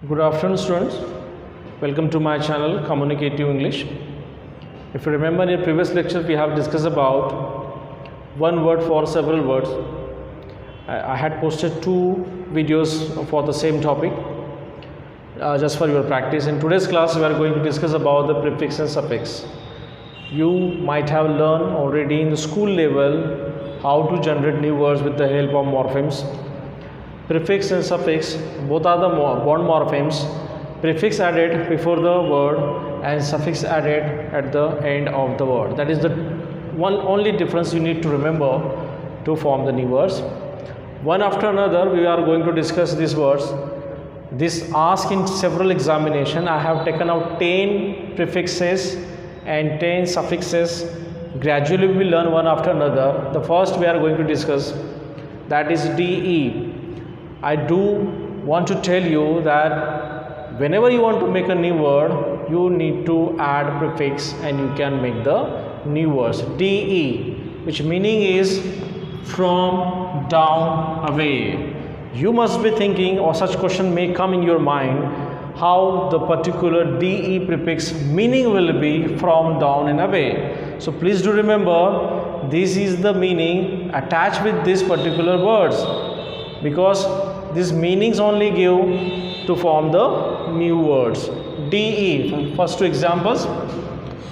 Good afternoon, students. Welcome to my channel Communicative English. If you remember, in previous lecture we have discussed about one word for several words. I had posted two videos for the same topic just for your practice. In today's class we are going to discuss about the prefix and suffix. You might have learned already in the school level how to generate new words with the help of morphemes. Prefix and suffix both are the bond morphemes. Prefix added before the word and suffix added at the end of the word. That is the only difference you need to remember to form the new words. One after another we are going to discuss these words. This asked in several examination. I have taken out 10 prefixes and 10 suffixes. Gradually we will learn one after another. The first we are going to discuss, that is DE. I do want to tell you that whenever you want to make a new word, you need to add prefix and you can make the new words. DE, which meaning is from, down, away. You must be thinking, or such question may come in your mind, how the particular DE prefix meaning will be from, down and away. So please do remember, this is the meaning attached with these particular words, because these meanings only give to form the new words. DE, first two examples.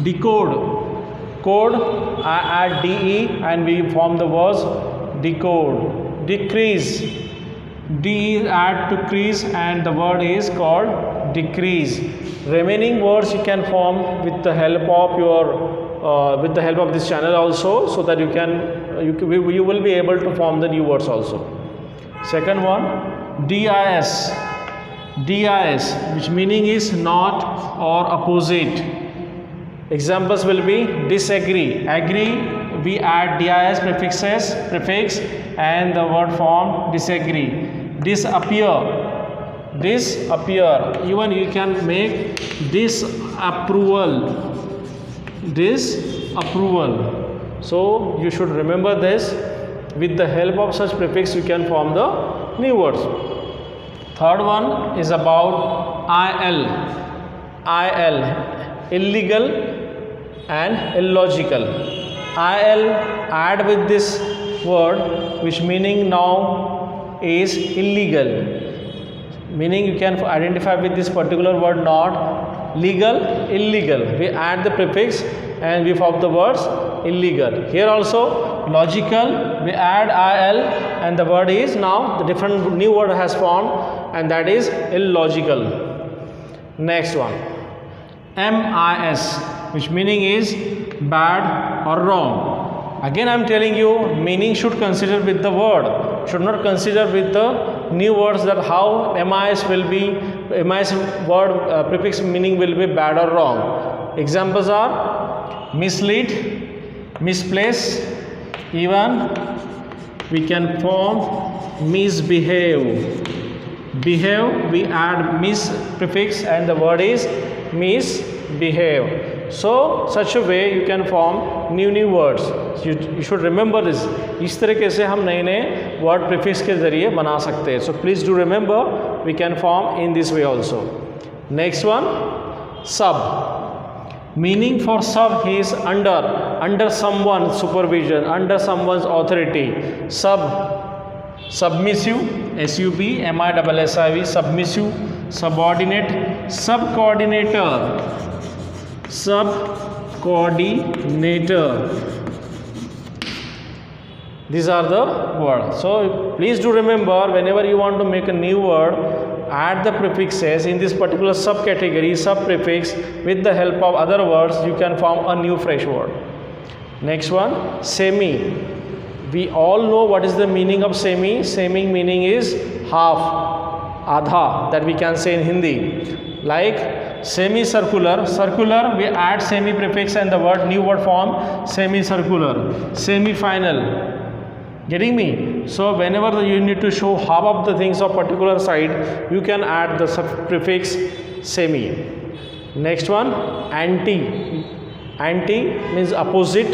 Decode. Code, I add DE and we form the words decode. Decrease. D add to crease and the word is called decrease. Remaining words you can form with the help of your with the help of this channel also, so that you will be able to form the new words also. Second one, DIS. DIS, which meaning is not or opposite. Examples will be disagree. Agree, we add DIS prefix and the word form disagree. Disappear. Disappear. Even you can make disapproval. Disapproval. So you should remember this. With the help of such prefix you can form the new words. Third one is about IL. IL, illegal and illogical. IL add with this word which meaning now is illegal. Meaning you can identify with this particular word not legal, illegal. We add the prefix and we form the words illegal. Here also logical, we add IL and the word is now the different new word has formed, and that is illogical. Next one, MIS, which meaning is bad or wrong. Again I am telling you, meaning should consider with the word, should not consider with the new words, that how MIS will be, MIS word prefix meaning will be bad or wrong. Examples are mislead, misplace, even we can form misbehave. Behave, we add mis prefix and the word is misbehave. So such a way you can form new words. You should remember this. इस तरीके से हम नए word prefix के जरिए बना सकते हैं. So please do remember, we can form in this way also. Next one, sub. Meaning for sub is under someone's supervision, under someone's authority. Submissive, SUBMISSIV, submissive, subordinate, subcoordinator, These are the words. So please do remember, whenever you want to make a new word, add the prefixes in this particular subcategory, sub-prefix. With the help of other words you can form a new fresh word. Next one, semi. We all know what is the meaning of semi. Semi meaning is half, adha, that we can say in Hindi. Like semicircular, circular, we add semi prefix and the word new word form semicircular. Semi-final. Getting me? So whenever you need to show half of the things of particular side, you can add the prefix semi. Next one, anti. Anti means opposite.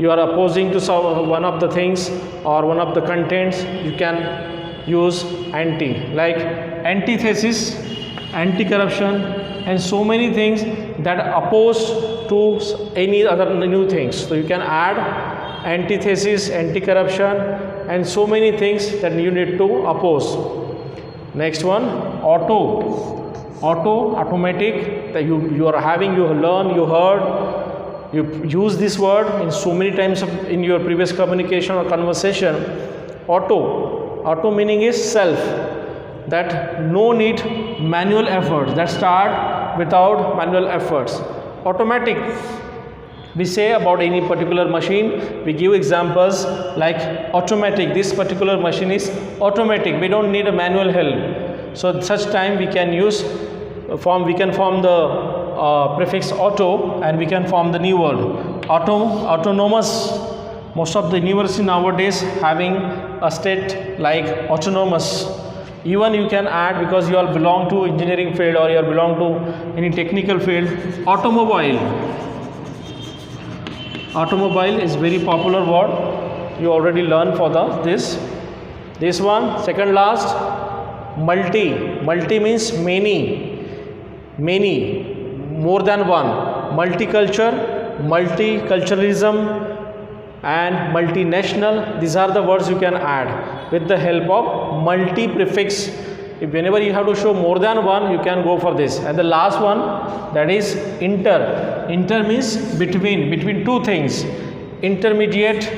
You are opposing to one of the things or one of the contents, you can use anti. Like antithesis, anti-corruption, and so many things that are opposed to any other new things. So you can add antithesis, anti-corruption, and so many things that you need to oppose. Next one, automatic, that you are having, you learn, you heard, you use this word in so many times in your previous communication or conversation. Auto meaning is self, that no need manual efforts, that start without manual efforts. Automatic, we say about any particular machine, we give examples like automatic, this particular machine is automatic, we don't need a manual help. So at such time we can form the prefix auto, and we can form the new word autonomous. Most of the university nowadays having a state like autonomous. Even you can add, because you all belong to engineering field or you all belong to any technical field, automobile is very popular word, you already learned for this one. Second last, multi means many, more than one. Multiculturalism and multinational, these are the words you can add with the help of multi prefix. If whenever you have to show more than one, you can go for this. And the last one, that is inter means between two things, intermediate,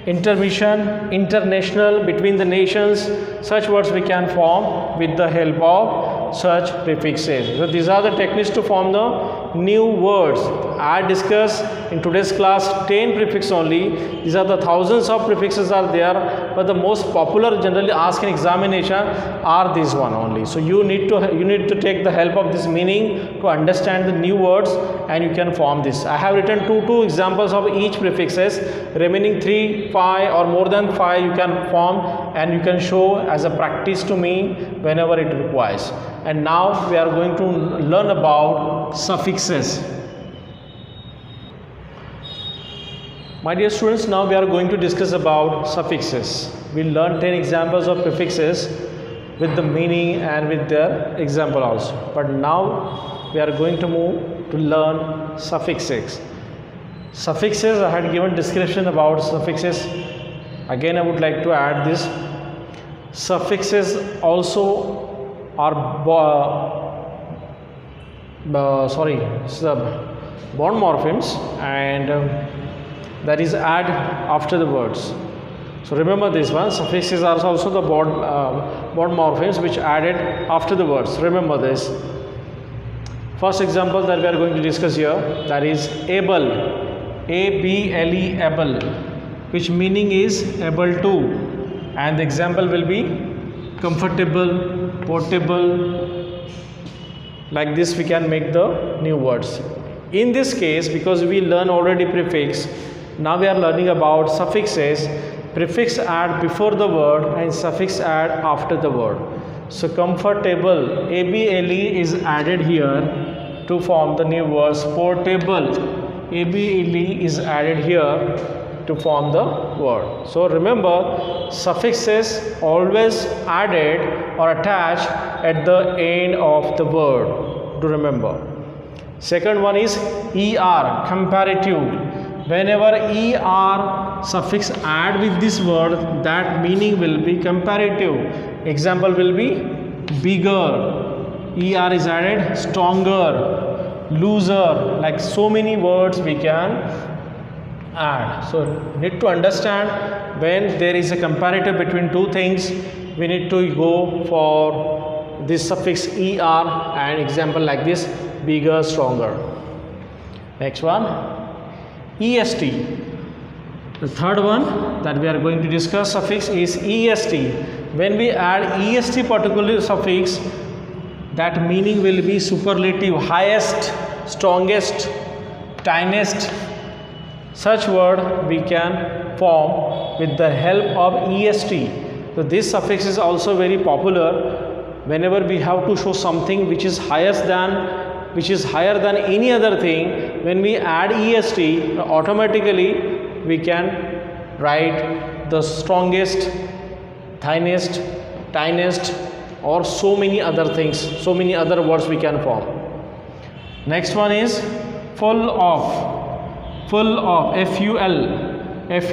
intermission, international, between the nations. Such words we can form with the help of such prefixes. So these are the techniques to form the new words. I discussed in today's class 10 prefix only. These are the thousands of prefixes are there, but the most popular generally asked in examination are these one only. So you need to take the help of this meaning to understand the new words, and you can form this. I have written two examples of each prefixes. Remaining 3, 5 or more than 5 you can form, and you can show as a practice to me whenever it requires. And now we are going to learn about suffixes. My dear students, now we are going to discuss about suffixes. We learned 10 examples of prefixes with the meaning and with their example also. But now we are going to move to learn suffixes. Suffixes, I had given description about suffixes. Again, I would like to add this. Suffixes also are bond morphemes, and that is add after the words. So remember this one, suffixes are also the bond morphemes which added after the words. Remember this. First example that we are going to discuss here, that is able, A-B-L-E, able, which meaning is able to, and the example will be comfortable, portable. Like this we can make the new words. In this case, because we learn already prefix, now we are learning about suffixes. Prefix add before the word and suffix add after the word. So comfortable, A-B-L-E is added here to form the new words. Portable, A-B-L-E is added here to form the word. So remember, suffixes always added or attached at the end of the word. Do remember. Second one is ER, comparative. Whenever ER suffix add with this word, that meaning will be comparative. Example will be bigger, ER is added, stronger, looser, like so many words we can add. So need to understand, when there is a comparative between two things, we need to go for this suffix ER, and example like this, bigger, stronger. Next one, EST. The third one that we are going to discuss suffix is EST. When we add EST particular suffix, that meaning will be superlative, highest, strongest, tiniest. Such word we can form with the help of EST. So this suffix is also very popular. Whenever we have to show something which is higher than any other thing, when we add EST, automatically we can write the strongest, tiniest, or so many other things, so many other words we can form. Next one is full of. Full of, F-U-L-L-O-F,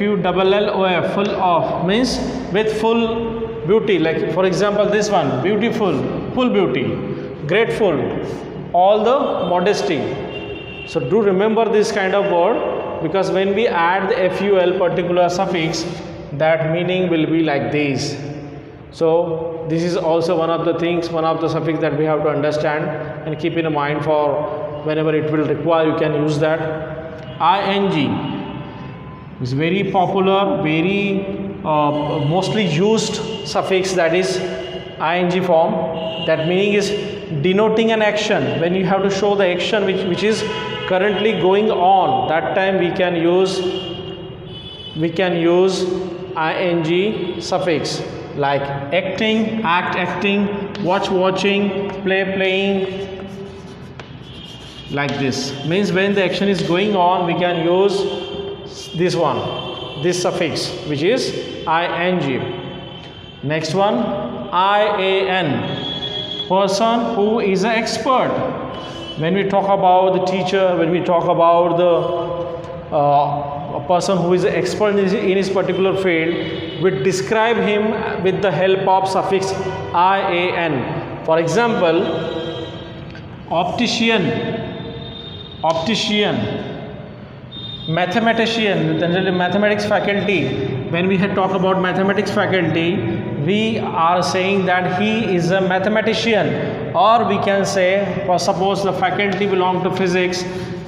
full of means with full beauty. Like for example this one, beautiful, full beauty, grateful, all the modesty. So do remember this kind of word, because when we add the FUL particular suffix, that meaning will be like this. So this is also one of the things, one of the suffix that we have to understand and keep in mind for whenever it will require, you can use that. ING is very popular, very mostly used suffix, that is ING form. That meaning is denoting an action. When you have to show the action which is currently going on, that time we can use ING suffix, like acting, act, acting, watch, watching, play, playing, like this. Means when the action is going on, we can use this one, this suffix, which is ING. Next one, IAN, person who is an expert. When we talk about the teacher, when we talk about the a person who is an expert in his particular field, we describe him with the help of suffix IAN. For example, optician, mathematician, generally mathematics faculty. When we had talked about mathematics faculty, we are saying that he is a mathematician, or we can say, for suppose the faculty belong to physics,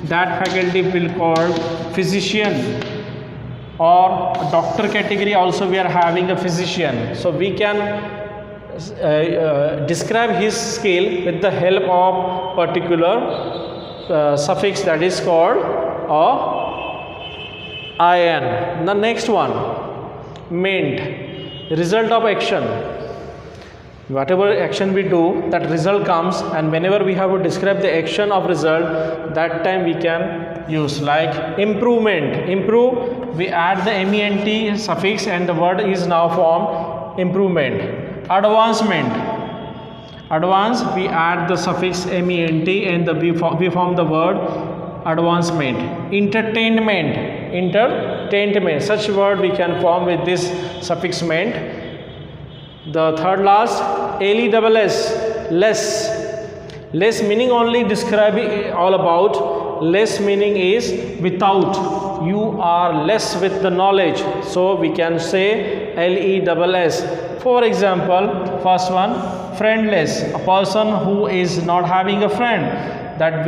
that faculty will call physician, or doctor category also we are having a physician. So we can describe his skill with the help of particular suffix that is called IN. The next one, meant, result of action. Whatever action we do, that result comes, and whenever we have to describe the action of result, that time we can use, like improvement. Improve, we add the MENT suffix and the word is now formed improvement. Advancement, advance, we add the suffix MENT and we form the word advancement. Entertainment, such word we can form with this suffix ment. The third last, less meaning only describe all about. Less meaning is without, you are less with the knowledge, so we can say LESS. For example, first one, friendless, a person who is not having a friend, that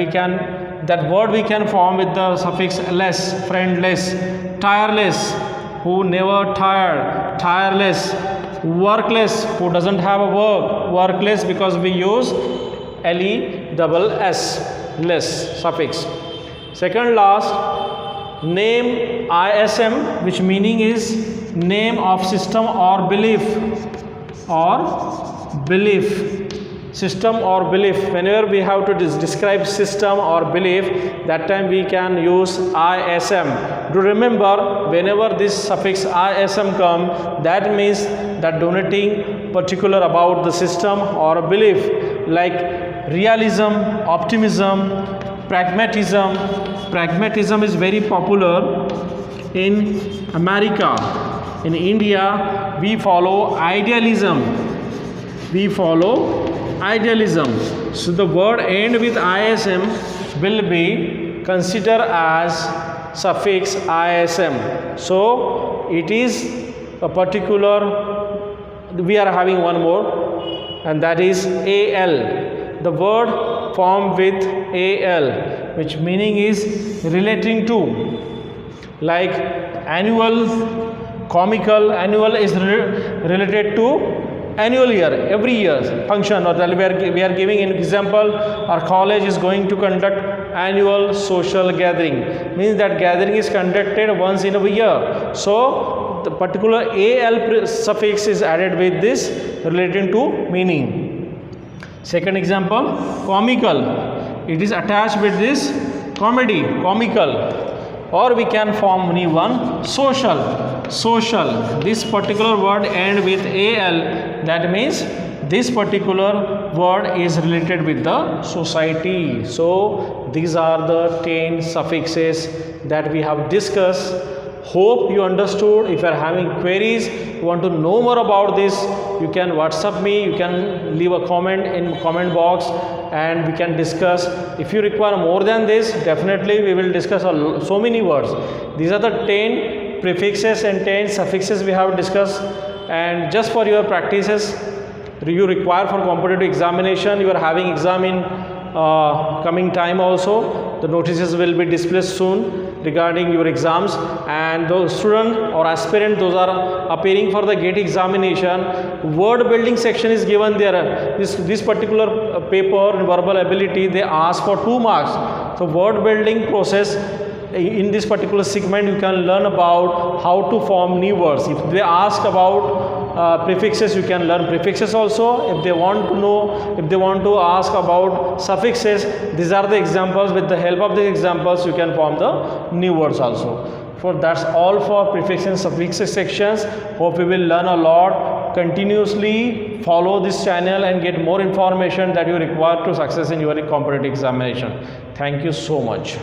word we can form with the suffix less, friendless. Tireless, who never tired, tireless. Workless, who doesn't have a work, workless, because we use LESS, less suffix. Second last, name ISM, which meaning is name of system or belief, system or belief. Whenever we have to describe system or belief, that time we can use ISM. Do remember, whenever this suffix ISM come, that means that denoting particular about the system or belief, like realism, optimism, pragmatism. Pragmatism is very popular in America. In India, we follow idealism. So the word end with ISM will be considered as suffix ISM. So it is a particular, we are having one more, and that is AL. The word formed with AL, which meaning is relating to, like annual, comical. Annual is related to annual year, every year function, or we are giving an example, our college is going to conduct annual social gathering, means that gathering is conducted once in a year. So the particular AL suffix is added with this relating to meaning. Second example, comical, it is attached with this comedy, comical. Or we can form new one, social. This particular word end with AL, that means this particular word is related with the society. So these are the 10 suffixes that we have discussed. Hope you understood. If you are having queries, you want to know more about this, you can WhatsApp me, you can leave a comment in comment box and we can discuss. If you require more than this, definitely we will discuss so many words. These are the 10 prefixes and 10 suffixes we have discussed, and just for your practices you require for competitive examination. You are having exam in coming time also. The notices will be displayed soon regarding your exams, and those student or aspirant those are appearing for the GATE examination, word building section is given there. This particular paper, verbal ability, they ask for 2 marks. So word building process, in this particular segment you can learn about how to form new words. If they ask about prefixes, you can learn prefixes also. If they want to know, if they want to ask about suffixes, these are the examples. With the help of the examples you can form the new words also. For that's all for prefix and suffixes sections. Hope you will learn a lot. Continuously follow this channel and get more information that you require to success in your competitive examination. Thank you so much.